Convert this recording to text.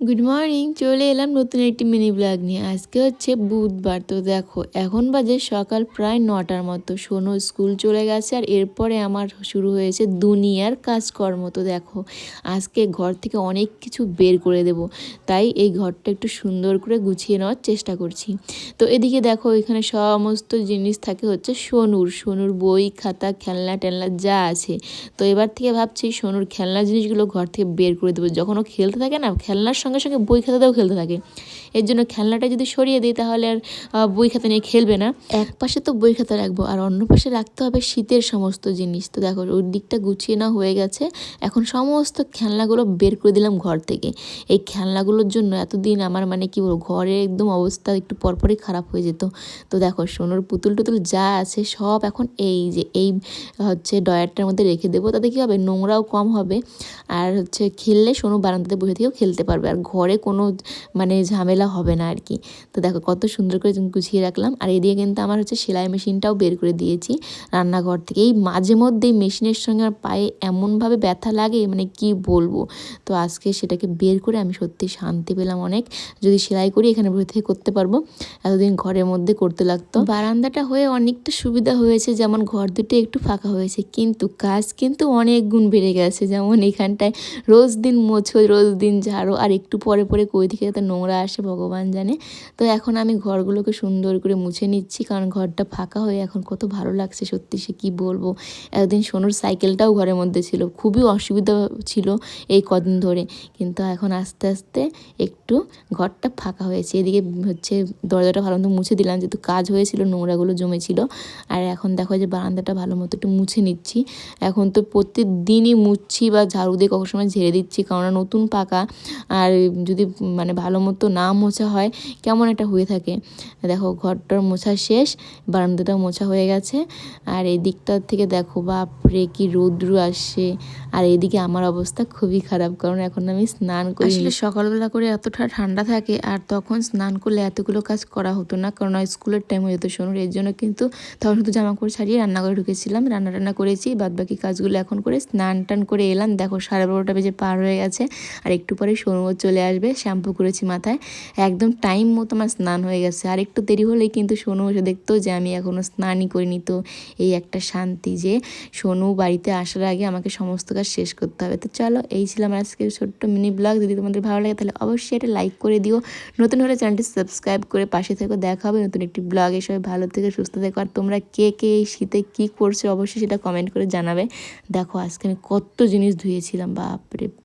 Good morning, চলে এলাম নতুন একটি মিনি ব্লগ নিয়ে। আজকে হচ্ছে বুধবার। তো দেখো এখন বাজে সকাল প্রায় 9টার মতো। সোনু স্কুল চলে গেছে আর এরপরে আমার শুরু হয়েছে দুনিয়ার কাজকর্ম। তো দেখো আজকে ঘর থেকে অনেক কিছু বের করে দেব, তাই এই ঘরটা একটু সুন্দর করে গুছিয়ে নেওয়ার চেষ্টা করছি। তো এদিকে দেখো এখানে সমস্ত জিনিস থাকে হচ্ছে সোনুর বই খাতা খেলনা টেলনা যা আছে। তো এবার থেকে ভাবছি সোনুর খেলনা জিনিসগুলো ঘর থেকে বের করে দেবো। যখন ও খেলতে থাকে না, খেলনার সঙ্গে সঙ্গে বই খাতাতেও খেলতে থাকে। এর জন্য খেলনাটা যদি সরিয়ে দিই তাহলে আর বই খাতা নিয়ে খেলবে না। এক পাশে তো বই খাতা রাখবো আর অন্য পাশে রাখতে হবে শীতের সমস্ত জিনিস। তো দেখো ওর দিকটা গুছিয়ে না হয়ে গেছে। এখন সমস্ত খেলনাগুলো বের করে দিলাম ঘর থেকে। এই খেলনাগুলোর জন্য এতদিন আমার মানে কি বলবো, ঘরের একদম অবস্থা একটু পরপরই খারাপ হয়ে যেত। তো দেখো সোনুর পুতুল টুতুল যা আছে সব এখন এই হচ্ছে ডয়ারটার মধ্যে রেখে দেবো। তাতে কী হবে, নোংরাও কম হবে আর হচ্ছে খেললে সোনু বারান্দাতে বসে থেকেও খেলতে পারবে, আর ঘরে কোনো মানে ঝামেলা হবে না আর কি। তো দেখো কত সুন্দর করে গুছিয়ে রাখলাম। আর এদিকে কিন্তু আমার হচ্ছে সেলাই মেশিনটাও বের করে দিয়েছি রান্নাঘর থেকে। এই মাঝে মধ্যেই মেশিনের সঙ্গে আমার পায়ে এমনভাবে ব্যথা লাগে মানে কি বলবো। তো আজকে সেটাকে বের করে আমি সত্যি শান্তি পেলাম অনেক। যদি সেলাই করি এখানে বসে থেকে করতে পারবো, এতদিন ঘরের মধ্যে করতে লাগতো। বারান্দাটা হয়ে অনেকটা সুবিধা হয়েছে, যেমন ঘর দুটো একটু ফাঁকা হয়েছে, কিন্তু কাজ কিন্তু অনেক গুণ বেড়ে গেছে। যেমন এখানটায় রোজ দিন মোছো, রোজ দিন ঝাড়ো, আর একটু পরে পরে কই থেকে যাতে নোংরা আসে ভগবান জানে। তো এখন আমি ঘরগুলোকে সুন্দর করে মুছে নিচ্ছি, কারণ ঘরটা ফাঁকা হয়ে এখন কত ভালো লাগছে সত্যি, সে কী বলবো। এতদিন সোনুর সাইকেলটাও ঘরের মধ্যে ছিল, খুবই অসুবিধা ছিল এই কদিন ধরে, কিন্তু এখন আস্তে আস্তে একটু ঘরটা ফাঁকা হয়েছে। এদিকে হচ্ছে দরজাটা ভালো মতো মুছে দিলাম, যেহেতু কাজ হয়েছিল নোংরাগুলো জমেছিল। আর এখন দেখো যে বারান্দাটা ভালো মতো একটু মুছে নিচ্ছি। এখন তো প্রত্যেকদিনই মুছছি বা ঝাড়ু দিয়ে কখনো সময় ঝেড়ে দিচ্ছি, কারণ নতুন পাকা আর যদি মানে ভালো মতো না মোছা হয় কেমন একটা হয়ে থাকে। দেখো ঘরটার মোছা শেষ, বারান্দাটাও মোছা হয়ে গেছে। আর এই দিকটা থেকে দেখো বাপরে কি রৌদ্র আসছে। আর এদিকে আমার অবস্থা খুবই খারাপ, কারণ এখন আমি স্নান করি। আসলে সকালবেলা করে এতটা ঠান্ডা থাকে আর তখন স্নান করলে এতগুলো কাজ করা হতো না, কারণ স্কুলের টাইম হয়ে যেত সোনুর। এর জন্য কিন্তু তখন শুধু জামা কাপড় ছাড়িয়ে রান্নাঘরে ঢুকেছিলাম, রান্না করেছি, বাদবাকি কাজগুলো এখন করে স্নান টান করে এলাম। দেখো 12:30 বেজে পার হয়ে গেছে, আর একটু পরে সোনুও চলে আসবে। শ্যাম্পু করেছি মাথায়, একদম টাইম মতো আমার স্নান হয়ে গেছে। আর একটু দেরি হলেই কিন্তু সোনু এসে দেখতো যে আমি এখনও স্নানই করিনি। তো এই একটা শান্তি যে সোনু বাড়িতে আসার আগে আমাকে সমস্ত কাজ শেষ করতে হবে। তো চলো, এই ছিল আমার আজকের ছোট্ট মিনি ব্লগ। যদি তোমাদের ভালো লাগে তাহলে অবশ্যই এটা লাইক করে দিও, নতুন হলে চ্যানেলটি সাবস্ক্রাইব করে পাশে থেকো। দেখা হবে নতুন একটি ব্লগে। সবাই ভালো থেকে সুস্থ থেকো। আর তোমরা কে কে এই শীতে কী করছো অবশ্যই সেটা কমেন্ট করে জানাবে। দেখো আজকে আমি কত জিনিস ধুয়েছিলাম, বাপরে।